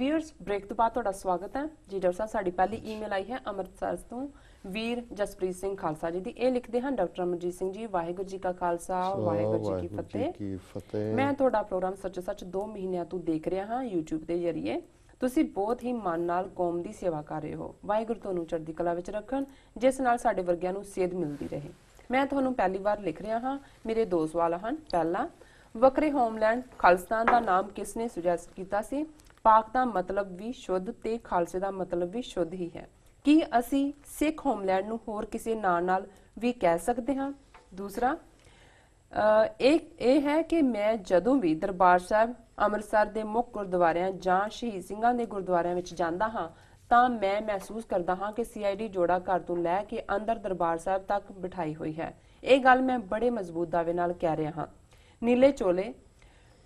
Viewers break ਤੋਂ ਬਾਅਦ ਤੁਹਾਡਾ ਸਵਾਗਤ ਹੈ ਜੀ। ਡਾਕਟਰ ਸਾਹਿਬ ਸਾਡੀ ਪਹਿਲੀ ਈਮੇਲ ਆਈ ਹੈ ਅੰਮ੍ਰਿਤਸਰ ਤੋਂ ਵੀਰ ਜਸਪ੍ਰੀਤ ਸਿੰਘ ਖਾਲਸਾ ਜੀ ਦੀ। ਇਹ ਲਿਖਦੇ ਹਨ, ਡਾਕਟਰ ਅਮਰਜੀਤ ਸਿੰਘ ਜੀ, ਵਾਹਿਗੁਰੂ ਜੀ ਕਾ ਖਾਲਸਾ ਵਾਹਿਗੁਰੂ ਜੀ ਕੀ ਫਤਿਹ। ਮੈਂ ਤੁਹਾਡਾ ਪ੍ਰੋਗਰਾਮ ਸੱਚ 2 ਮਹੀਨਿਆਂ ਤੋਂ ਦੇਖ ਰਿਹਾ ਹਾਂ YouTube ਦੇ ਜ਼ਰੀਏ। ਤੁਸੀਂ ਬਹੁਤ ਹੀ ਮਨ ਨਾਲ ਕੌਮ ਦੀ ਸੇਵਾ ਕਰ ਰਹੇ ਹੋ। ਵਾਹਿਗੁਰੂ ਤੁਹਾਨੂੰ ਚੜ੍ਹਦੀ ਕਲਾ ਵਿੱਚ ਰੱਖਣ, ਜਿਸ ਨਾਲ ਸਾਡੇ ਵਰਗਿਆਂ ਨੂੰ ਸੇਧ ਮਿਲਦੀ ਰਹੇ। ਮੈਂ ਤੁਹਾਨੂੰ ਪਹਿਲੀ ਵਾਰ ਲਿਖ ਰਿਹਾ ਹਾਂ। ਮੇਰੇ 2 ਸਵਾਲ ਹਨ। ਪਹਿਲਾ, ਵੱਖਰੇ ਹੋਮਲੈਂਡ ਖਾਲਿਸਤਾਨ ਦਾ ਨਾਮ ਕਿਸ ਨੇ ਸੁਜੈਸਟ ਕੀਤਾ ਸੀ? ਪਾਕ ਦਾ ਮਤਲਬ ਵੀ ਸ਼ੁੱਧ ਤੇ ਖਾਲਸੇ ਦਾ ਮਤਲਬ ਵੀ ਸ਼ੁੱਧ ਹੀ ਹੈ। ਕੀ ਅਸੀਂ ਸਿੱਖ ਹੋਮਲੈਂਡ ਨੂੰ ਹੋਰ ਕਿਸੇ ਨਾਂ ਨਾਲ ਵੀ ਕਹਿ ਸਕਦੇ ਹਾਂ? ਦੂਸਰਾ, ਇਹ ਹੈ ਕਿ ਮੈਂ ਜਦੋਂ ਵੀ ਦਰਬਾਰ ਸਾਹਿਬ ਅੰਮ੍ਰਿਤਸਰ ਦੇ ਮੁੱਖ ਗੁਰਦੁਆਰਿਆਂ ਜਾਂ ਸ਼ਹੀਦ ਸਿੰਘਾਂ ਦੇ ਗੁਰਦੁਆਰਿਆਂ ਵਿੱਚ ਜਾਂਦਾ ਹਾਂ ਤਾਂ ਮੈਂ ਮਹਿਸੂਸ ਕਰਦਾ ਹਾਂ ਕਿ CID ਜੋੜਾ ਘਰ ਤੋਂ ਲੈ ਕੇ ਅੰਦਰ ਦਰਬਾਰ ਸਾਹਿਬ ਤੱਕ ਬਿਠਾਈ ਹੋਈ ਹੈ। ਇਹ ਗੱਲ ਮੈਂ ਬੜੇ ਮਜ਼ਬੂਤ ਦਾਅਵੇ ਨਾਲ ਕਹਿ ਰਿਹਾ ਹਾਂ। ਨੀਲੇ ਚੋਲੇ,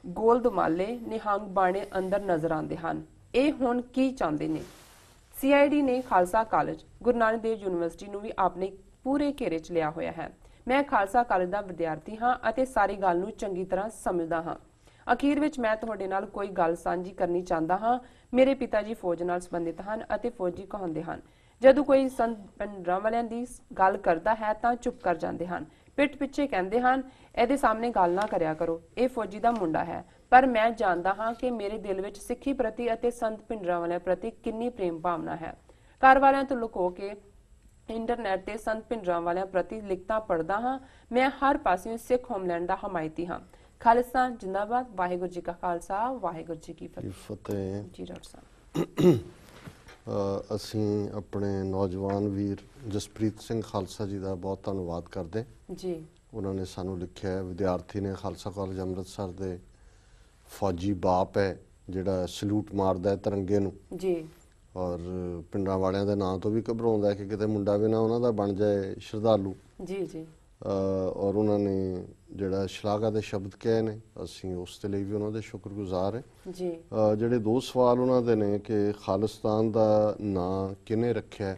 ਗੋਲ ਦੁਮਾਲੇ, ਨਿਹੰਗ ਬਾਣੇ ਅੰਦਰ ਨਜ਼ਰ ਆਉਂਦੇ ਹਨ। ਇਹ ਹੁਣ ਕੀ ਚਾਹੁੰਦੇ ਨੇ? CID ਨੇ ਖਾਲਸਾ ਕਾਲਜ, ਗੁਰੂ ਨਾਨਕ ਦੇਵ ਯੂਨੀਵਰਸਿਟੀ ਨੂੰ ਵੀ ਆਪਣੇ ਪੂਰੇ ਘੇਰੇ 'ਚ ਲਿਆ ਹੋਇਆ ਹੈ। ਮੈਂ ਖਾਲਸਾ ਕਾਲਜ ਦਾ ਵਿਦਿਆਰਥੀ ਹਾਂ ਅਤੇ ਸਾਰੀ ਗੱਲ ਨੂੰ ਚੰਗੀ ਤਰ੍ਹਾਂ ਸਮਝਦਾ ਹਾਂ। ਅਖੀਰ ਵਿੱਚ ਮੈਂ ਤੁਹਾਡੇ ਨਾਲ ਕੋਈ ਗੱਲ ਸਾਂਝੀ ਕਰਨੀ ਚਾਹੁੰਦਾ ਹਾਂ। ਮੇਰੇ ਪਿਤਾ ਜੀ ਫੌਜ ਨਾਲ ਸੰਬੰਧਿਤ ਹਨ ਅਤੇ ਫੌਜੀ ਕਹਾਉਂਦੇ ਹਨ, ਜਦੋਂ ਕੋਈ ਸੰਤ ਭਿੰਡਰਾਂਵਾਲਿਆਂ ਦੀ ਗੱਲ ਕਰਦਾ ਹੈ ਤਾਂ ਚੁੱਪ ਕਰ ਜਾਂਦੇ ਹਨ। ਪਿੱਠ ਪਿੱਛੇ ਕਹਿੰਦੇ ਹਨ, ਇਹਦੇ ਸਾਹਮਣੇ ਗੱਲ ਨਾ ਕਰਿਆ ਕਰੋ, ਇਹ ਫੌਜੀ ਦਾ ਮੁੰਡਾ ਹੈ। ਪਰ ਮੈਂ ਜਾਣਦਾ ਹਾਂ ਕਿ ਮੇਰੇ ਦਿਲ ਵਿੱਚ ਸਿੱਖੀ ਪ੍ਰਤੀ ਅਤੇ ਸੰਤ ਭਿੰਡਰਾਂਵਾਲਿਆਂ ਪ੍ਰਤੀ ਕਿੰਨੀ ਪ੍ਰੇਮ ਭਾਵਨਾ ਹੈ। ਘਰ ਵਾਲਿਆਂ ਤੋਂ ਲੁਕੋ ਕੇ ਇੰਟਰਨੈਟ ਤੇ ਸੰਤ ਭਿੰਡਰਾਂਵਾਲਿਆਂ ਪ੍ਰਤੀ ਲਿਖਤਾਂ ਪੜ੍ਹਦਾ ਹਾਂ। ਮੈਂ ਹਰ ਪਾਸਿਓਂ ਸਿੱਖ ਹੋਮਲੈਂਡ ਦਾ ਹਮਾਇਤੀ ਹਾਂ। ਖਾਲਿਸਤਾਨ ਜਿੰਦਾਬਾਦ। ਵਾਹਿਗੁਰੂ ਜੀ ਕਾ ਖਾਲਸਾ ਵਾਹਿਗੁਰੂ ਜੀ ਕੀ ਫਤਿਹ। ਜੀ ਡਾਕਟਰ ਸਾਹਿਬ, ਅਸੀਂ ਆਪਣੇ ਨੌਜਵਾਨ ਵੀਰ ਜਸਪ੍ਰੀਤ ਸਿੰਘ ਖਾਲਸਾ ਜੀ ਦਾ ਬਹੁਤ ਧੰਨਵਾਦ ਕਰਦੇ ਜੀ। ਉਹਨਾਂ ਨੇ ਸਾਨੂੰ ਲਿਖਿਆ, ਵਿਦਿਆਰਥੀ ਨੇ, ਖਾਲਸਾ ਕਾਲਜ ਅੰਮ੍ਰਿਤਸਰ ਦੇ ਫੌਜੀ ਬਾਪ ਹੈ ਜਿਹੜਾ ਸਲੂਟ ਮਾਰਦਾ ਹੈ ਤਿਰੰਗੇ ਨੂੰ ਜੀ, ਔਰ ਪਿੰਡਾਂ ਵਾਲਿਆਂ ਦੇ ਨਾਂ ਤੋਂ ਵੀ ਘਬਰਾਉਂਦਾ ਕਿ ਕਿਤੇ ਮੁੰਡਾ ਵੀ ਨਾ ਉਹਨਾਂ ਦਾ ਬਣ ਜਾਏ ਸ਼ਰਧਾਲੂ ਜੀ ਜੀ। ਔਰ ਉਹਨਾਂ ਨੇ ਜਿਹੜਾ ਸ਼ਲਾਘਾ ਦੇ ਸ਼ਬਦ ਕਹੇ ਨੇ, ਅਸੀਂ ਉਸ ਦੇ ਲਈ ਵੀ ਉਹਨਾਂ ਦੇ ਸ਼ੁਕਰਗੁਜ਼ਾਰ ਹਾਂ ਜੀ। ਜਿਹੜੇ 2 ਸਵਾਲ ਉਹਨਾਂ ਦੇ ਨੇ ਕਿ ਖਾਲਿਸਤਾਨ ਦਾ ਨਾਂ ਕਿਹਨੇ ਰੱਖਿਆ,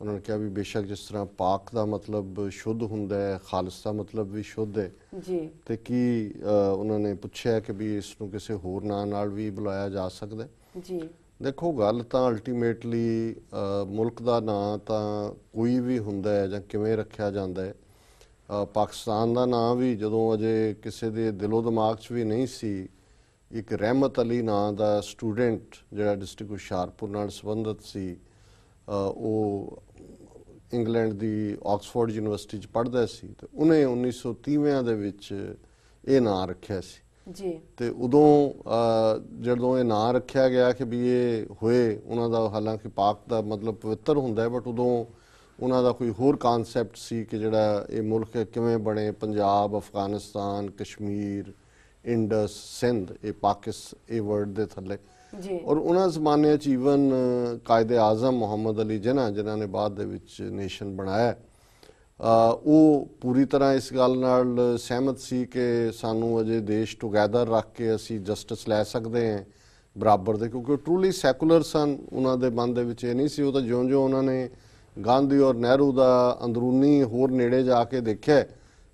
ਉਹਨਾਂ ਨੇ ਕਿਹਾ ਵੀ ਬੇਸ਼ੱਕ ਜਿਸ ਤਰ੍ਹਾਂ ਪਾਕ ਦਾ ਮਤਲਬ ਸ਼ੁੱਧ ਹੁੰਦਾ ਹੈ, ਖਾਲਿਸ ਦਾ ਮਤਲਬ ਵੀ ਸ਼ੁੱਧ ਹੈ ਜੀ। ਤੇ ਕੀ ਉਹਨਾਂ ਨੇ ਪੁੱਛਿਆ ਕਿ ਵੀ ਇਸ ਨੂੰ ਕਿਸੇ ਹੋਰ ਨਾਂ ਨਾਲ ਵੀ ਬੁਲਾਇਆ ਜਾ ਸਕਦਾ ਜੀ। ਦੇਖੋ, ਗੱਲ ਤਾਂ ਅਲਟੀਮੇਟਲੀ ਮੁਲਕ ਦਾ ਨਾਂ ਤਾਂ ਕੋਈ ਵੀ ਹੁੰਦਾ ਹੈ ਜਾਂ ਕਿਵੇਂ ਰੱਖਿਆ ਜਾਂਦਾ ਹੈ। ਪਾਕਿਸਤਾਨ ਦਾ ਨਾਂ ਵੀ ਜਦੋਂ ਅਜੇ ਕਿਸੇ ਦੇ ਦਿਲੋਂ ਦਿਮਾਗ 'ਚ ਵੀ ਨਹੀਂ ਸੀ, ਇੱਕ ਰਹਿਮਤ ਅਲੀ ਨਾਂ ਦਾ ਸਟੂਡੈਂਟ ਜਿਹੜਾ ਡਿਸਟ੍ਰਿਕਟ ਹੁਸ਼ਿਆਰਪੁਰ ਨਾਲ ਸੰਬੰਧਿਤ ਸੀ, ਉਹ ਇੰਗਲੈਂਡ ਦੀ ਆਕਸਫੋਰਡ ਯੂਨੀਵਰਸਿਟੀ 'ਚ ਪੜ੍ਹਦਾ ਸੀ ਤੇ ਉਹਨੇ 1930ਵਿਆਂ ਦੇ ਵਿੱਚ ਇਹ ਨਾਂ ਰੱਖਿਆ ਸੀ ਜੀ। ਤੇ ਉਦੋਂ ਜਦੋਂ ਇਹ ਨਾਂ ਰੱਖਿਆ ਗਿਆ ਕਿ ਵੀ ਇਹ ਹੋਏ ਉਹਨਾਂ ਦਾ, ਹਾਲਾਂਕਿ ਪਾਕ ਦਾ ਮਤਲਬ ਪਵਿੱਤਰ ਹੁੰਦਾ ਹੈ, ਬਟ ਉਦੋਂ ਉਹਨਾਂ ਦਾ ਕੋਈ ਹੋਰ ਕਾਨਸੈਪਟ ਸੀ ਕਿ ਜਿਹੜਾ ਇਹ ਮੁਲਕ ਕਿਵੇਂ ਬਣੇ। ਪੰਜਾਬ, ਅਫਗਾਨਿਸਤਾਨ, ਕਸ਼ਮੀਰ, ਇੰਡਸ, ਸਿੰਧ, ਇਹ ਇਹ ਵਰਡ ਦੇ ਥੱਲੇ ਜੀ। ਔਰ ਉਹਨਾਂ ਜ਼ਮਾਨੇ 'ਚ ਈਵਨ ਕਾਇਦੇ ਆਜ਼ਮ ਮੁਹੰਮਦ ਅਲੀ ਜਿਨ੍ਹਾਂ ਨੇ ਬਾਅਦ ਦੇ ਵਿੱਚ ਨੇਸ਼ਨ ਬਣਾਇਆ, ਉਹ ਪੂਰੀ ਤਰ੍ਹਾਂ ਇਸ ਗੱਲ ਨਾਲ ਸਹਿਮਤ ਸੀ ਕਿ ਸਾਨੂੰ ਅਜੇ ਦੇਸ਼ ਟੁਗੈਦਰ ਰੱਖ ਕੇ ਅਸੀਂ ਜਸਟਿਸ ਲੈ ਸਕਦੇ ਹਾਂ ਬਰਾਬਰ ਦੇ, ਕਿਉਂਕਿ ਉਹ ਟਰੂਲੀ ਸੈਕੂਲਰ ਸਨ। ਉਹਨਾਂ ਦੇ ਮਨ ਦੇ ਵਿੱਚ ਇਹ ਨਹੀਂ ਸੀ। ਉਹ ਤਾਂ ਜਿਉਂ-ਜਿਉਂ ਉਹਨਾਂ ਨੇ ਗਾਂਧੀ ਔਰ ਨਹਿਰੂ ਦਾ ਅੰਦਰੂਨੀ ਹੋਰ ਨੇੜੇ ਜਾ ਕੇ ਦੇਖਿਆ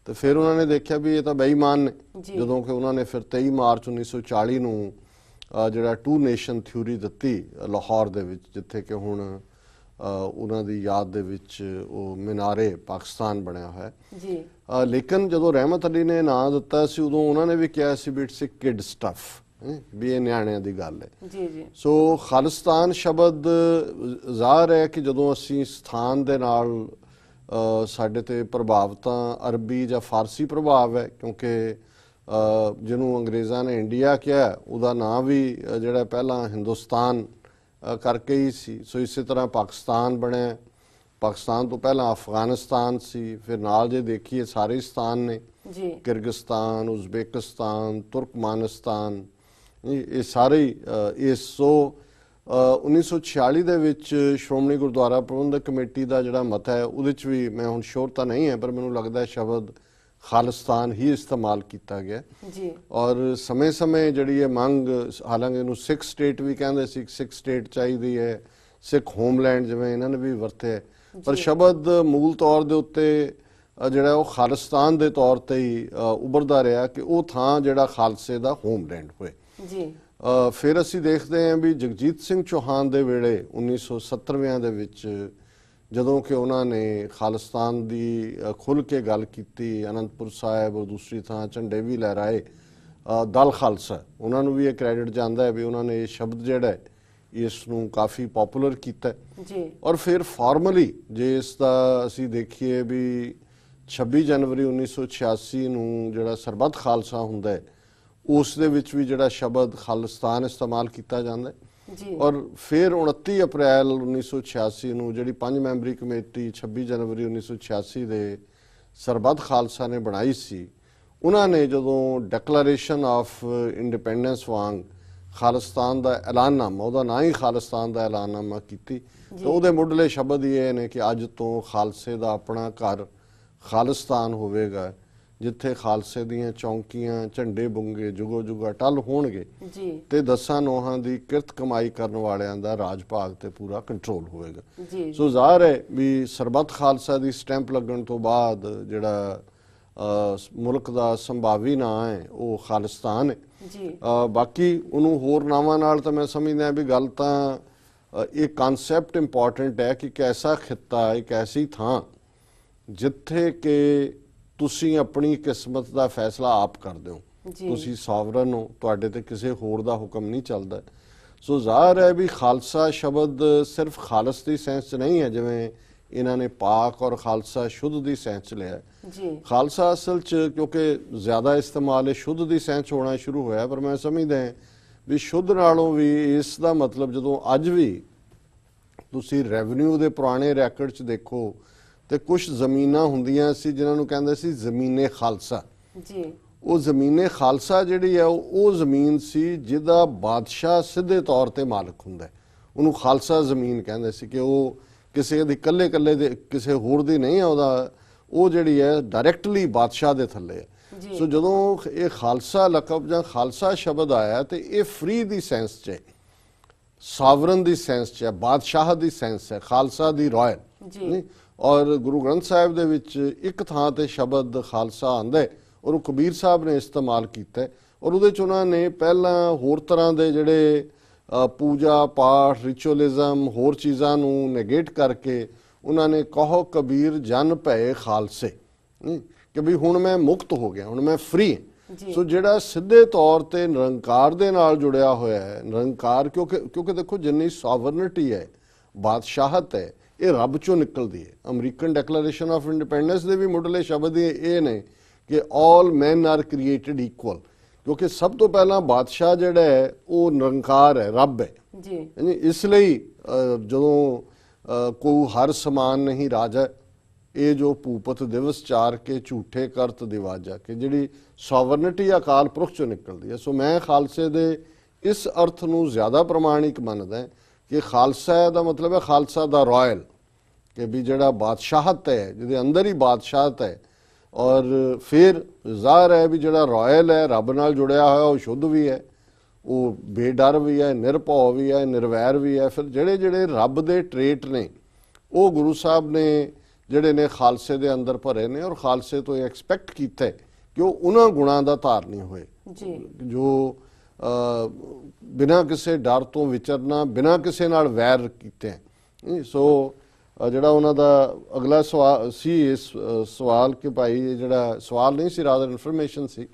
ਤੇ ਫਿਰ ਉਹਨਾਂ ਨੇ ਦੇਖਿਆ ਵੀ ਇਹ ਤਾਂ ਬੇਈਮਾਨ ਨੇ। ਜਦੋਂ ਕਿ ਉਹਨਾਂ ਨੇ ਫਿਰ 23 ਮਾਰਚ 1940 ਨੂੰ ਜਿਹੜਾ 2 ਨੇਸ਼ਨ ਥਿਊਰੀ ਦਿੱਤੀ ਲਾਹੌਰ ਦੇ ਵਿੱਚ, ਜਿੱਥੇ ਕਿ ਹੁਣ ਉਹਨਾਂ ਦੀ ਯਾਦ ਦੇ ਵਿੱਚ ਉਹ ਮੀਨਾਰੇ ਪਾਕਿਸਤਾਨ ਬਣਿਆ ਹੋਇਆ ਜੀ। ਲੇਕਿਨ ਜਦੋਂ ਰਹਿਮਤ ਅਲੀ ਨੇ ਨਾਂ ਦਿੱਤਾ ਸੀ, ਉਦੋਂ ਉਹਨਾਂ ਨੇ ਵੀ ਕਿਹਾ ਸੀ ਵੀ ਇਟਸ ਅ ਕਿਡ ਸਟਫ, ਵੀ ਇਹ ਨਿਆਣਿਆਂ ਦੀ ਗੱਲ ਹੈ। ਜੀ ਜੀ। ਸੋ ਖਾਲਿਸਤਾਨ ਸ਼ਬਦ ਜ਼ਾਹਰ ਹੈ ਕਿ ਜਦੋਂ ਅਸੀਂ ਸਥਾਨ ਦੇ ਨਾਲ ਸਾਡੇ ਤੇ ਪ੍ਰਭਾਵ ਤਾਂ ਅਰਬੀ ਜਾਂ ਫਾਰਸੀ ਪ੍ਰਭਾਵ ਹੈ, ਕਿਉਂਕਿ ਜਿਹਨੂੰ ਅੰਗਰੇਜ਼ਾਂ ਨੇ ਇੰਡੀਆ ਕਿਹਾ ਉਹਦਾ ਨਾਂ ਵੀ ਜਿਹੜਾ ਪਹਿਲਾਂ ਹਿੰਦੁਸਤਾਨ ਕਰਕੇ ਹੀ ਸੀ। ਸੋ ਇਸੇ ਤਰ੍ਹਾਂ ਪਾਕਿਸਤਾਨ ਬਣਿਆ। ਪਾਕਿਸਤਾਨ ਤੋਂ ਪਹਿਲਾਂ ਅਫਗਾਨਿਸਤਾਨ ਸੀ, ਫਿਰ ਨਾਲ ਜੇ ਦੇਖੀਏ ਸਾਰੇ ਸਥਾਨ ਨੇ, ਕਿਰਗਿਸਤਾਨ, ਉਜ਼ਬੇਕਿਸਤਾਨ, ਤੁਰਕਮਾਨਿਸਤਾਨ, ਇਹ ਸਾਰੇ ਇਸ 1946 ਦੇ ਵਿੱਚ ਸ਼੍ਰੋਮਣੀ ਗੁਰਦੁਆਰਾ ਪ੍ਰਬੰਧਕ ਕਮੇਟੀ ਦਾ ਜਿਹੜਾ ਮਤ ਹੈ ਉਹਦੇ 'ਚ ਵੀ, ਮੈਂ ਹੁਣ ਸ਼ੋਰ ਤਾਂ ਨਹੀਂ ਹੈ ਪਰ ਮੈਨੂੰ ਲੱਗਦਾ ਸ਼ਬਦ ਖਾਲਿਸਤਾਨ ਹੀ ਇਸਤੇਮਾਲ ਕੀਤਾ ਗਿਆ ਜੀ। ਔਰ ਸਮੇਂ-ਸਮੇਂ ਜਿਹੜੀ ਇਹ ਮੰਗ, ਹਾਲਾਂਕਿ ਇਹਨੂੰ ਸਿੱਖ ਸਟੇਟ ਵੀ ਕਹਿੰਦੇ ਸੀ, ਸਿੱਖ ਸਟੇਟ ਚਾਹੀਦੀ ਹੈ, ਸਿੱਖ ਹੋਮਲੈਂਡ ਜਿਵੇਂ ਇਹਨਾਂ ਨੇ ਵੀ ਵਰਤਿਆ, ਪਰ ਸ਼ਬਦ ਮੂਲ ਤੌਰ ਦੇ ਉੱਤੇ ਜਿਹੜਾ ਉਹ ਖਾਲਿਸਤਾਨ ਦੇ ਤੌਰ ਤੇ ਹੀ ਉਭਰਦਾ ਰਿਹਾ ਕਿ ਉਹ ਥਾਂ ਜਿਹੜਾ ਖਾਲਸੇ ਦਾ ਹੋਮਲੈਂਡ ਹੋਏ। ਜੀ। ਫਿਰ ਅਸੀਂ ਦੇਖਦੇ ਹਾਂ ਵੀ ਜਗਜੀਤ ਸਿੰਘ ਚੌਹਾਨ ਦੇ ਵੇਲੇ 1970ਵਿਆਂ ਦੇ ਵਿੱਚ ਜਦੋਂ ਕਿ ਉਹਨਾਂ ਨੇ ਖਾਲਿਸਤਾਨ ਦੀ ਖੁੱਲ੍ਹ ਕੇ ਗੱਲ ਕੀਤੀ, ਅਨੰਦਪੁਰ ਸਾਹਿਬ ਔਰ ਦੂਸਰੀ ਥਾਂ ਝੰਡੇ ਵੀ ਲਹਿਰਾਏ, ਦਲ ਖਾਲਸਾ, ਉਹਨਾਂ ਨੂੰ ਵੀ ਇਹ ਕ੍ਰੈਡਿਟ ਜਾਂਦਾ ਹੈ ਵੀ ਉਹਨਾਂ ਨੇ ਇਹ ਸ਼ਬਦ ਜਿਹੜਾ ਹੈ ਇਸ ਨੂੰ ਕਾਫੀ ਪਪੂਲਰ ਕੀਤਾ ਜੀ। ਔਰ ਫਿਰ ਫਾਰਮਲੀ ਜੇ ਇਸ ਦਾ ਅਸੀਂ ਦੇਖੀਏ ਵੀ 26 ਜਨਵਰੀ 1986 ਨੂੰ ਜਿਹੜਾ ਸਰਬੱਤ ਖਾਲਸਾ ਹੁੰਦਾ ਹੈ ਉਸ ਦੇ ਵਿੱਚ ਵੀ ਜਿਹੜਾ ਸ਼ਬਦ ਖਾਲਿਸਤਾਨ ਇਸਤੇਮਾਲ ਕੀਤਾ ਜਾਂਦਾ ਹੈ ਜੀ। ਔਰ ਫਿਰ 29 ਅਪ੍ਰੈਲ 1986 ਨੂੰ ਜਿਹੜੀ 5 ਮੈਂਬਰੀ ਕਮੇਟੀ 26 ਜਨਵਰੀ 1986 ਦੇ ਸਰਬੱਤ ਖਾਲਸਾ ਨੇ ਬਣਾਈ ਸੀ, ਉਹਨਾਂ ਨੇ ਜਦੋਂ ਡੈਕਲੇਰੇਸ਼ਨ ਆਫ ਇੰਡੀਪੈਂਡੈਂਸ ਵਾਂਗ ਖਾਲਿਸਤਾਨ ਦਾ ਐਲਾਨਨਾਮਾ, ਉਹਦਾ ਨਾਂ ਹੀ ਖਾਲਿਸਤਾਨ ਦਾ ਐਲਾਨਨਾਮਾ ਕੀਤੀ, ਤਾਂ ਉਹਦੇ ਮੁੱਢਲੇ ਸ਼ਬਦ ਹੀ ਇਹ ਨੇ ਕਿ ਅੱਜ ਤੋਂ ਖਾਲਸੇ ਦਾ ਆਪਣਾ ਘਰ ਖਾਲਿਸਤਾਨ ਹੋਵੇਗਾ, ਜਿੱਥੇ ਖਾਲਸੇ ਦੀਆਂ ਚੌਂਕੀਆਂ, ਝੰਡੇ ਬੁੰਗੇ ਜੁਗੋ ਜੁਗਾ ਟੱਲ ਹੋਣਗੇ ਜੀ। ਤੇ 10 ਨੋਹਾਂ ਦੀ ਕਿਰਤ ਕਮਾਈ ਕਰਨ ਵਾਲਿਆਂ ਦਾ ਰਾਜ ਭਾਗ ਤੇ ਪੂਰਾ ਕੰਟਰੋਲ ਹੋਵੇਗਾ ਜੀ। ਸੋ ਜ਼ਾਹਰ ਹੈ ਵੀ ਸਰਬੱਤ ਖਾਲਸਾ ਦੀ ਸਟੈਂਪ ਲੱਗਣ ਤੋਂ ਬਾਅਦ ਜਿਹੜਾ ਮੁਲਕ ਦਾ ਸੰਭਾਵੀ ਨਾਂ ਹੈ ਉਹ ਖਾਲਿਸਤਾਨ ਹੈ ਜੀ। ਬਾਕੀ ਉਹਨੂੰ ਹੋਰ ਨਾਵਾਂ ਨਾਲ ਤਾਂ ਮੈਂ ਸਮਝਦਾ ਵੀ ਗੱਲ ਤਾਂ ਇਹ ਕਨਸੈਪਟ ਇੰਪੋਰਟੈਂਟ ਹੈ ਕਿ ਇੱਕ ਐਸਾ ਖਿੱਤਾ, ਇੱਕ ਐਸੀ ਥਾਂ ਜਿੱਥੇ ਕਿ ਤੁਸੀਂ ਆਪਣੀ ਕਿਸਮਤ ਦਾ ਫੈਸਲਾ ਆਪ ਕਰਦੇ ਹੋ, ਤੁਸੀਂ ਸੋਵਰਨ ਹੋ, ਤੁਹਾਡੇ ਤੇ ਕਿਸੇ ਹੋਰ ਦਾ ਹੁਕਮ ਨਹੀਂ ਚੱਲਦਾ। ਸੋ ਜ਼ਾਹਰ ਹੈ ਵੀ ਖਾਲਸਾ ਸ਼ਬਦ ਸਿਰਫ ਖਾਲਸ ਦੀ ਸੈਂਸ 'ਚ ਨਹੀਂ ਹੈ ਜਿਵੇਂ ਇਹਨਾਂ ਨੇ ਪਾਕ ਔਰ ਖਾਲਸਾ ਸ਼ੁੱਧ ਦੀ ਸੈਂਸ 'ਚ ਲਿਆ ਜੀ। ਖਾਲਸਾ ਅਸਲ 'ਚ ਕਿਉਂਕਿ ਜ਼ਿਆਦਾ ਇਸਤੇਮਾਲ ਇਹ ਸ਼ੁੱਧ ਦੀ ਸੈਂਸ ਹੋਣਾ ਸ਼ੁਰੂ ਹੋਇਆ, ਪਰ ਮੈਂ ਸਮਝਦਾ ਵੀ ਸ਼ੁੱਧ ਨਾਲੋਂ ਵੀ ਇਸ ਦਾ ਮਤਲਬ ਜਦੋਂ ਅੱਜ ਵੀ ਤੁਸੀਂ ਰੈਵਨਿਊ ਦੇ ਪੁਰਾਣੇ ਰੈਕਡ 'ਚ ਦੇਖੋ ਤੇ ਕੁਝ ਜ਼ਮੀਨਾਂ ਹੁੰਦੀਆਂ ਸੀ ਜਿਨ੍ਹਾਂ ਨੂੰ ਕਹਿੰਦੇ ਸੀ ਜ਼ਮੀਨੇ ਖਾਲਸਾ ਜੀ। ਉਹ ਜ਼ਮੀਨੇ ਖਾਲਸਾ ਜਿਹੜੀ ਹੈ ਉਹ ਜ਼ਮੀਨ ਸੀ ਜਿਹਦਾ ਬਾਦਸ਼ਾਹ ਸਿੱਧੇ ਤੌਰ ਤੇ ਮਾਲਕ ਹੁੰਦਾ, ਉਹਨੂੰ ਖਾਲਸਾ ਜ਼ਮੀਨ ਕਹਿੰਦੇ ਸੀ ਕਿ ਉਹ ਕਿਸੇ ਦੀ ਇਕੱਲੇ ਦੇ ਕਿਸੇ ਹੋਰ ਦੀ ਨਹੀਂ ਹੈ, ਉਹਦਾ ਉਹ ਜਿਹੜੀ ਹੈ ਡਾਇਰੈਕਟਲੀ ਬਾਦਸ਼ਾਹ ਦੇ ਥੱਲੇ ਹੈ। ਸੋ ਜਦੋਂ ਇਹ ਖਾਲਸਾ ਲਕਬ ਜਾਂ ਖਾਲਸਾ ਸ਼ਬਦ ਆਇਆ ਤੇ ਇਹ ਫ੍ਰੀ ਦੀ ਸੈਂਸ 'ਚ ਹੈ, ਸਾਵਰਨ ਦੀ ਸੈਂਸ 'ਚ ਹੈ, ਬਾਦਸ਼ਾਹ ਦੀ ਸੈਂਸ ਹੈ, ਖਾਲਸਾ ਦੀ ਰਾਇਲ ਜੀ। ਔਰ ਗੁਰੂ ਗ੍ਰੰਥ ਸਾਹਿਬ ਦੇ ਵਿੱਚ ਇੱਕ ਥਾਂ ਤੇ ਸ਼ਬਦ ਖਾਲਸਾ ਆਉਂਦਾ ਹੈ ਔਰ ਉਹ ਕਬੀਰ ਸਾਹਿਬ ਨੇ ਇਸਤੇਮਾਲ ਕੀਤਾ ਔਰ ਉਹਦੇ 'ਚ ਉਹਨਾਂ ਨੇ ਪਹਿਲਾਂ ਹੋਰ ਤਰ੍ਹਾਂ ਦੇ ਜਿਹੜੇ ਪੂਜਾ ਪਾਠ ਰਿਚੁਅਲਿਜ਼ਮ ਹੋਰ ਚੀਜ਼ਾਂ ਨੂੰ ਨੈਗੇਟ ਕਰਕੇ ਉਹਨਾਂ ਨੇ ਕਹੋ ਕਬੀਰ ਜਨ ਭਏ ਖਾਲਸੇ, ਕਿ ਵੀ ਹੁਣ ਮੈਂ ਮੁਕਤ ਹੋ ਗਿਆ, ਹੁਣ ਮੈਂ ਫ੍ਰੀ ਹਾਂ। ਸੋ ਜਿਹੜਾ ਸਿੱਧੇ ਤੌਰ ਤੇ ਨਿਰੰਕਾਰ ਦੇ ਨਾਲ ਜੁੜਿਆ ਹੋਇਆ ਹੈ, ਨਿਰੰਕਾਰ ਕਿਉਂਕਿ ਦੇਖੋ ਜਿੰਨੀ ਸੋਵਰਨਿਟੀ ਹੈ, ਬਾਦਸ਼ਾਹਤ ਹੈ, ਇਹ ਰੱਬ ਚੋਂ ਨਿਕਲਦੀ ਹੈ। ਅਮਰੀਕਨ ਡੈਕਲੇਰੇਸ਼ਨ ਆਫ ਇੰਡੀਪੈਂਡੈਂਸ ਦੇ ਵੀ ਮੁੱਢਲੇ ਸ਼ਬਦ ਇਹ ਨੇ ਕਿ ਆਲ ਮੈਨ ਆਰ ਕ੍ਰੀਏਟਡ ਇਕੁਅਲ, ਕਿਉਂਕਿ ਸਭ ਤੋਂ ਪਹਿਲਾਂ ਬਾਦਸ਼ਾਹ ਜਿਹੜਾ ਹੈ ਉਹ ਨਿਰੰਕਾਰ ਹੈ, ਰੱਬ ਹੈ ਜੀ। ਇਸ ਲਈ ਜਦੋਂ ਕੋਈ ਹਰ ਸਮਾਨ ਨਹੀਂ ਰਾਜਾ, ਇਹ ਜੋ ਭੂਪਤ ਦਿਵਸ ਚਾਰ ਕੇ ਝੂਠੇ ਕਰਤ ਦਿਵਾਜਾ, ਕਿ ਜਿਹੜੀ ਸੋਵਰਨਿਟੀ ਅਕਾਲ ਪੁਰਖ ਚੋਂ ਨਿਕਲਦੀ ਹੈ। ਸੋ ਮੈਂ ਖਾਲਸੇ ਦੇ ਇਸ ਅਰਥ ਨੂੰ ਜ਼ਿਆਦਾ ਪ੍ਰਮਾਣਿਕ ਮੰਨਦਾ ਕਿ ਖਾਲਸਾ ਦਾ ਮਤਲਬ ਹੈ ਖਾਲਸਾ ਦਾ ਰਾਇਲ, ਕਿ ਵੀ ਜਿਹੜਾ ਬਾਦਸ਼ਾਹਤ ਹੈ, ਜਿਹਦੇ ਅੰਦਰ ਹੀ ਬਾਦਸ਼ਾਹਤ ਹੈ। ਔਰ ਫਿਰ ਜ਼ਾਹਰ ਹੈ ਵੀ ਜਿਹੜਾ ਰਾਇਲ ਹੈ, ਰੱਬ ਨਾਲ ਜੁੜਿਆ ਹੋਇਆ, ਉਹ ਸ਼ੁੱਧ ਵੀ ਹੈ, ਉਹ ਬੇਡਰ ਵੀ ਹੈ, ਨਿਰਭਉ ਵੀ ਹੈ, ਨਿਰਵੈਰ ਵੀ ਹੈ। ਫਿਰ ਜਿਹੜੇ ਰੱਬ ਦੇ ਟ੍ਰੇਟ ਨੇ ਉਹ ਗੁਰੂ ਸਾਹਿਬ ਨੇ ਜਿਹੜੇ ਨੇ ਖਾਲਸੇ ਦੇ ਅੰਦਰ ਭਰੇ ਨੇ ਔਰ ਖਾਲਸੇ ਤੋਂ ਐਕਸਪੈਕਟ ਕੀਤਾ ਕਿ ਉਹ ਉਹਨਾਂ ਗੁਣਾਂ ਦਾ ਧਾਰਨੀ ਹੋਏ ਜੋ ਬਿਨਾਂ ਕਿਸੇ ਡਰ ਤੋਂ ਵਿਚਰਨਾ, ਬਿਨਾਂ ਕਿਸੇ ਨਾਲ ਵੈਰ ਕੀਤੇ। ਸੋ ਜਿਹੜਾ ਉਹਨਾਂ ਦਾ ਅਗਲਾ ਸਵਾਲ ਸੀ, ਇਸ ਸਵਾਲ ਕਿ ਭਾਈ ਜਿਹੜਾ ਸਵਾਲ ਨਹੀਂ ਸੀ, ਰਾਦਰ ਇਨਫੋਰਮੇਸ਼ਨ ਸੀ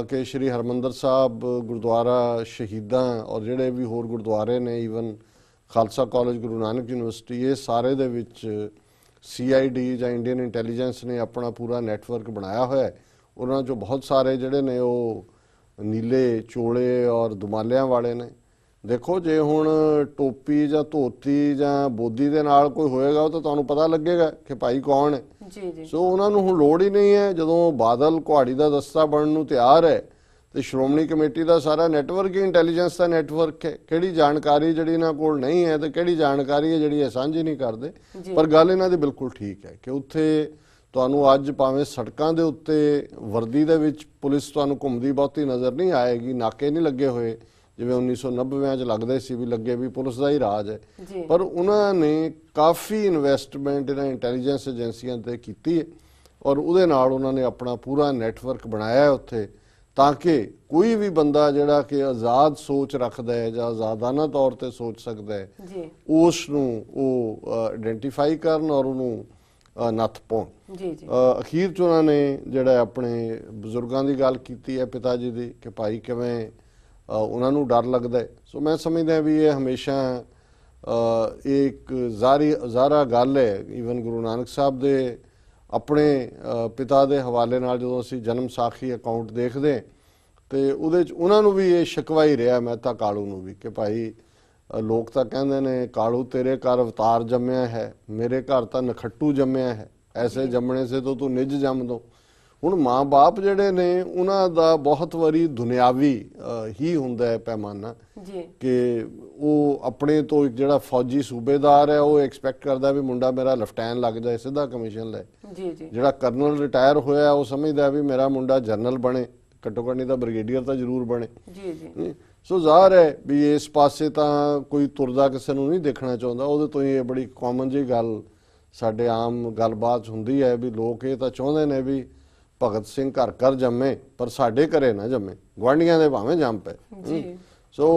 ਕਿ ਸ਼੍ਰੀ ਹਰਮੰਦਰ ਸਾਹਿਬ ਗੁਰਦੁਆਰਾ ਸ਼ਹੀਦਾਂ ਔਰ ਜਿਹੜੇ ਵੀ ਹੋਰ ਗੁਰਦੁਆਰੇ ਨੇ, even Khalsa college Guru Nanak university, ਇਹ ਸਾਰੇ ਦੇ ਵਿੱਚ CID ਜਾਂ ਇੰਡੀਅਨ ਇੰਟੈਲੀਜੈਂਸ ਨੇ ਆਪਣਾ ਪੂਰਾ ਨੈਟਵਰਕ ਬਣਾਇਆ ਹੋਇਆ ਹੈ। ਉਹਨਾਂ 'ਚੋਂ ਬਹੁਤ ਸਾਰੇ ਜਿਹੜੇ ਨੇ ਉਹ ਨੀਲੇ ਚੋਲੇ ਔਰ ਦੁਮਾਲਿਆਂ ਵਾਲੇ ਨੇ। ਦੇਖੋ ਜੇ ਹੁਣ ਟੋਪੀ ਜਾਂ ਧੋਤੀ ਜਾਂ ਬੋਦੀ ਦੇ ਨਾਲ ਕੋਈ ਹੋਏਗਾ ਉਹ ਤਾਂ ਤੁਹਾਨੂੰ ਪਤਾ ਲੱਗੇਗਾ ਕਿ ਭਾਈ ਕੌਣ ਹੈ ਜੀ। ਸੋ ਉਹਨਾਂ ਨੂੰ ਹੁਣ ਲੋੜ ਹੀ ਨਹੀਂ ਹੈ। ਜਦੋਂ ਬਾਦਲ ਕੁਹਾੜੀ ਦਾ ਦਸਤਾ ਬਣਨ ਨੂੰ ਤਿਆਰ ਹੈ ਤੇ ਸ਼੍ਰੋਮਣੀ ਕਮੇਟੀ ਦਾ ਸਾਰਾ ਨੈਟਵਰਕ ਹੀ ਇੰਟੈਲੀਜੈਂਸ ਦਾ ਨੈਟਵਰਕ ਹੈ। ਕਿਹੜੀ ਜਾਣਕਾਰੀ ਜਿਹੜੀ ਇਹਨਾਂ ਕੋਲ ਨਹੀਂ ਹੈ ਤੇ ਕਿਹੜੀ ਜਾਣਕਾਰੀ ਹੈ ਜਿਹੜੀ ਇਹ ਸਾਂਝੀ ਨਹੀਂ ਕਰਦੇ। ਪਰ ਗੱਲ ਇਹਨਾਂ ਦੀ ਬਿਲਕੁਲ ਠੀਕ ਹੈ ਕਿ ਉੱਥੇ ਤੁਹਾਨੂੰ ਅੱਜ ਭਾਵੇਂ ਸੜਕਾਂ ਦੇ ਉੱਤੇ ਵਰਦੀ ਦੇ ਵਿੱਚ ਪੁਲਿਸ ਤੁਹਾਨੂੰ ਘੁੰਮਦੀ ਬਹੁਤੀ ਨਜ਼ਰ ਨਹੀਂ ਆਏਗੀ, ਨਾਕੇ ਨਹੀਂ ਲੱਗੇ ਹੋਏ ਜਿਵੇਂ 1990 'ਚ ਲੱਗਦੇ ਸੀ ਵੀ ਲੱਗੇ ਵੀ ਪੁਲਿਸ ਦਾ ਹੀ ਰਾਜ ਹੈ, ਪਰ ਉਹਨਾਂ ਨੇ ਕਾਫੀ ਇਨਵੈਸਟਮੈਂਟ ਇਹਨਾਂ ਇੰਟੈਲੀਜੈਂਸ ਏਜੰਸੀਆਂ ਤੇ ਕੀਤੀ ਹੈ ਔਰ ਉਹਦੇ ਨਾਲ ਉਹਨਾਂ ਨੇ ਆਪਣਾ ਪੂਰਾ ਨੈਟਵਰਕ ਬਣਾਇਆ ਉੱਥੇ ਤਾਂ ਕਿ ਕੋਈ ਵੀ ਬੰਦਾ ਜਿਹੜਾ ਕਿ ਆਜ਼ਾਦ ਸੋਚ ਰੱਖਦਾ ਹੈ ਜਾਂ ਆਜ਼ਾਦਾਨਾ ਤੌਰ ਤੇ ਸੋਚ ਸਕਦਾ ਹੈ ਜੀ ਉਸ ਨੂੰ ਉਹ ਆਇਡੈਂਟੀਫਾਈ ਕਰਨ ਔਰ ਉਹਨੂੰ ਨੱਥ ਪਾਉਣ। ਜੀ ਜੀ ਅਖੀਰ 'ਚ ਉਹਨਾਂ ਨੇ ਜਿਹੜਾ ਆਪਣੇ ਬਜ਼ੁਰਗਾਂ ਦੀ ਗੱਲ ਕੀਤੀ ਹੈ ਪਿਤਾ ਜੀ ਦੀ ਕਿ ਭਾਈ ਕਿਵੇਂ ਉਹਨਾਂ ਨੂੰ ਡਰ ਲੱਗਦਾ ਹੈ। ਸੋ ਮੈਂ ਸਮਝਦਾ ਵੀ ਇਹ ਹਮੇਸ਼ਾ ਇਹ ਇੱਕ ਜ਼ਾਰਾ ਗੱਲ ਹੈ। ਈਵਨ ਗੁਰੂ ਨਾਨਕ ਸਾਹਿਬ ਦੇ ਆਪਣੇ ਪਿਤਾ ਦੇ ਹਵਾਲੇ ਨਾਲ ਜਦੋਂ ਅਸੀਂ ਜਨਮ ਸਾਖੀ ਅਕਾਊਂਟ ਦੇਖਦੇ ਤੇ ਉਹਦੇ 'ਚ ਉਹਨਾਂ ਨੂੰ ਵੀ ਇਹ ਸ਼ਿਕਵਾ ਹੀ ਰਿਹਾ ਮਹਿਤਾ ਕਾਲੂ ਨੂੰ ਵੀ ਕਿ ਭਾਈ ਲੋਕ ਤਾਂ ਕਹਿੰਦੇ ਨੇ ਕਾਲੂ ਤੇਰੇ ਘਰ ਅਵਤਾਰ ਜੰਮਿਆ ਹੈ, ਮੇਰੇ ਘਰ ਤਾਂ ਨਖੱਟੂ ਜੰਮਿਆ ਹੈ, ਐਸੇ ਜੰਮਣੇ ਸੇ ਤਾਂ ਤੂੰ ਨਿੱਜ ਜੰਮ ਦੋ। ਹੁਣ ਮਾਂ-ਬਾਪ ਜਿਹੜੇ ਨੇ ਉਹਨਾਂ ਦਾ ਬਹੁਤ ਵਾਰੀ ਦੁਨਿਆਵੀ ਹੀ ਹੁੰਦਾ ਹੈ ਪੈਮਾਨਾ ਜੀ ਕਿ ਉਹ ਆਪਣੇ ਤੋਂ ਇੱਕ ਜਿਹੜਾ ਫੌਜੀ ਸੂਬੇਦਾਰ ਹੈ ਉਹ ਐਕਸਪੈਕਟ ਕਰਦਾ ਵੀ ਮੁੰਡਾ ਮੇਰਾ ਲੈਫਟੈਨੈਂਟ ਲੱਗ ਜਾਏ, ਸਿੱਧਾ ਕਮਿਸ਼ਨ ਲੈ। ਜੀ ਜੀ ਜਿਹੜਾ ਕਰਨਲ ਰਿਟਾਇਰ ਹੋਇਆ ਉਹ ਸਮਝਦਾ ਵੀ ਮੇਰਾ ਮੁੰਡਾ ਜਨਰਲ ਬਣੇ, ਘੱਟੋ ਘੱਟ ਨਹੀਂ ਤਾਂ ਬ੍ਰਿਗੇਡੀਅਰ ਤਾਂ ਜ਼ਰੂਰ ਬਣੇ। ਜੀ ਜੀ ਸੋ ਜ਼ਾਹਰ ਹੈ ਵੀ ਇਸ ਪਾਸੇ ਤਾਂ ਕੋਈ ਤੁਰਦਾ ਕਿਸੇ ਨੂੰ ਨਹੀਂ ਦੇਖਣਾ ਚਾਹੁੰਦਾ। ਉਹਦੇ ਤੋਂ ਹੀ ਇਹ ਬੜੀ ਕਾਮਨ ਜਿਹੀ ਗੱਲ ਸਾਡੇ ਆਮ ਗੱਲਬਾਤ ਹੁੰਦੀ ਹੈ ਵੀ ਲੋਕ ਇਹ ਤਾਂ ਚਾਹੁੰਦੇ ਨੇ ਵੀ ਭਗਤ ਸਿੰਘ ਘਰ ਘਰ ਜੰਮੇ ਪਰ ਸਾਡੇ ਘਰੇ ਨਾ ਜੰਮੇ, ਗੁਆਂਢੀਆਂ ਦੇ ਭਾਵੇਂ ਜੰਮ ਪਏ। ਸੋ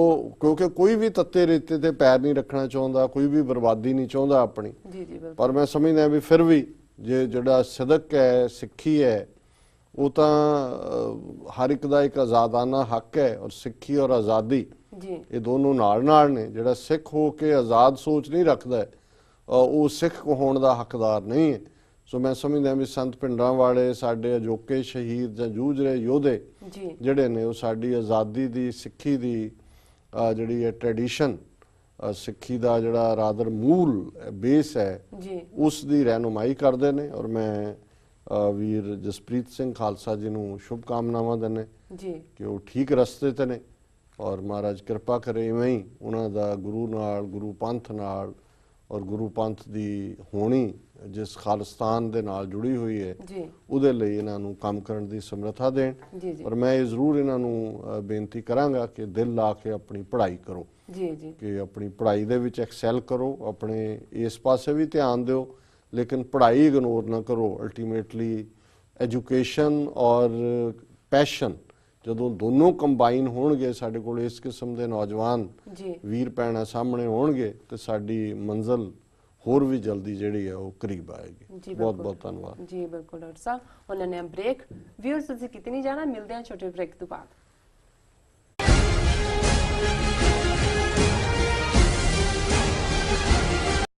ਕਿਉਂਕਿ ਕੋਈ ਵੀ ਤੱਤੇ ਰੇਤੇ ਤੇ ਪੈਰ ਨਹੀਂ ਰੱਖਣਾ ਚਾਹੁੰਦਾ, ਕੋਈ ਵੀ ਬਰਬਾਦੀ ਨਹੀਂ ਚਾਹੁੰਦਾ ਆਪਣੀ। ਜੀ ਜੀ ਪਰ ਮੈਂ ਸਮਝਦਾ ਵੀ ਫਿਰ ਵੀ ਜੇ ਜਿਹੜਾ ਸਦਕ ਹੈ, ਸਿੱਖੀ ਹੈ, ਉਹ ਤਾਂ ਹਰ ਇੱਕ ਦਾ ਇੱਕ ਆਜ਼ਾਦਾਨਾ ਹੱਕ ਹੈ। ਔਰ ਸਿੱਖੀ ਔਰ ਆਜ਼ਾਦੀ ਜੀ ਇਹ ਦੋਨੋਂ ਨਾਲ ਨੇ। ਜਿਹੜਾ ਸਿੱਖ ਹੋ ਕੇ ਆਜ਼ਾਦ ਸੋਚ ਨਹੀਂ ਰੱਖਦਾ ਉਹ ਸਿੱਖ ਹੋਣ ਦਾ ਹੱਕਦਾਰ ਨਹੀਂ ਹੈ। ਸੋ ਮੈਂ ਸਮਝਦਾ ਵੀ ਸੰਤ ਭਿੰਡਰਾਂ ਵਾਲੇ ਸਾਡੇ ਅਜੋਕੇ ਸ਼ਹੀਦ ਜਾਂ ਜੂਝ ਰਹੇ ਯੋਧੇ ਜਿਹੜੇ ਨੇ ਉਹ ਸਾਡੀ ਆਜ਼ਾਦੀ ਦੀ, ਸਿੱਖੀ ਦੀ ਜਿਹੜੀ ਹੈ ਟ੍ਰੈਡੀਸ਼ਨ, ਸਿੱਖੀ ਦਾ ਜਿਹੜਾ ਰਾਦਰ ਮੂਲ ਬੇਸ ਹੈ ਉਸ ਦੀ ਰਹਿਨੁਮਾਈ ਕਰਦੇ ਨੇ। ਔਰ ਮੈਂ ਵੀਰ ਜਸਪ੍ਰੀਤ ਸਿੰਘ ਖਾਲਸਾ ਜੀ ਨੂੰ ਸ਼ੁਭ ਕਾਮਨਾਵਾਂ ਦਿੰਦੇ ਕਿ ਉਹ ਠੀਕ ਰਸਤੇ ਤੇ ਨੇ ਔਰ ਮਹਾਰਾਜ ਕਿਰਪਾ ਕਰੇ ਇਵੇਂ ਹੀ ਉਹਨਾਂ ਦਾ ਗੁਰੂ ਨਾਲ, ਗੁਰੂ ਪੰਥ ਨਾਲ ਔਰ ਗੁਰੂ ਪੰਥ ਦੀ ਹੋਣੀ ਜਿਸ ਖਾਲਿਸਤਾਨ ਦੇ ਨਾਲ ਜੁੜੀ ਹੋਈ ਹੈ ਉਹਦੇ ਲਈ ਇਹਨਾਂ ਨੂੰ ਕੰਮ ਕਰਨ ਦੀ ਸਮਰੱਥਾ ਦੇਣ। ਔਰ ਮੈਂ ਇਹ ਜ਼ਰੂਰ ਇਹਨਾਂ ਨੂੰ ਬੇਨਤੀ ਕਰਾਂਗਾ ਕਿ ਦਿਲ ਲਾ ਕੇ ਆਪਣੀ ਪੜ੍ਹਾਈ ਕਰੋ, ਕਿ ਆਪਣੀ ਪੜ੍ਹਾਈ ਦੇ ਵਿੱਚ ਐਕਸੈਲ ਕਰੋ, ਆਪਣੇ ਇਸ ਪਾਸੇ ਵੀ ਧਿਆਨ ਦਿਓ ਲੇਕਿਨ ਪੜ੍ਹਾਈ ਇਗਨੋਰ ਨਾ ਕਰੋ। ਅਲਟੀਮੇਟਲੀ ਐਜੂਕੇਸ਼ਨ ਔਰ ਪੈਸ਼ਨ ਜਦੋਂ ਦੋਨੋਂ ਕੰਬਾਈਨ ਹੋਣਗੇ, ਸਾਡੇ ਕੋਲ ਇਸ ਕਿਸਮ ਦੇ ਨੌਜਵਾਨ ਵੀਰ ਭੈਣਾਂ ਸਾਹਮਣੇ ਹੋਣਗੇ ਤੇ ਸਾਡੀ ਮੰਜ਼ਿਲ ਹੋਰ ਵੀ ਜਲਦੀ ਜਿਹੜੀ ਹੈ ਉਹ ਕਰੀਬ ਆਏਗੀ। ਬਹੁਤ ਬਹੁਤ ਧੰਨਵਾਦ ਜੀ। ਬਿਲਕੁਲ ਡਾਕਟਰ ਸਾਹਿਬ, ਉਹਨਾਂ ਨੇ ਬ੍ਰੇਕ ਵਿਊਅਰਸ ਅਸੀਂ ਕਿਤੇ ਨਹੀਂ ਜਾਣਾ, ਮਿਲਦੇ ਹਾਂ ਛੋਟੇ ਬ੍ਰੇਕ ਤੋਂ ਬਾਅਦ।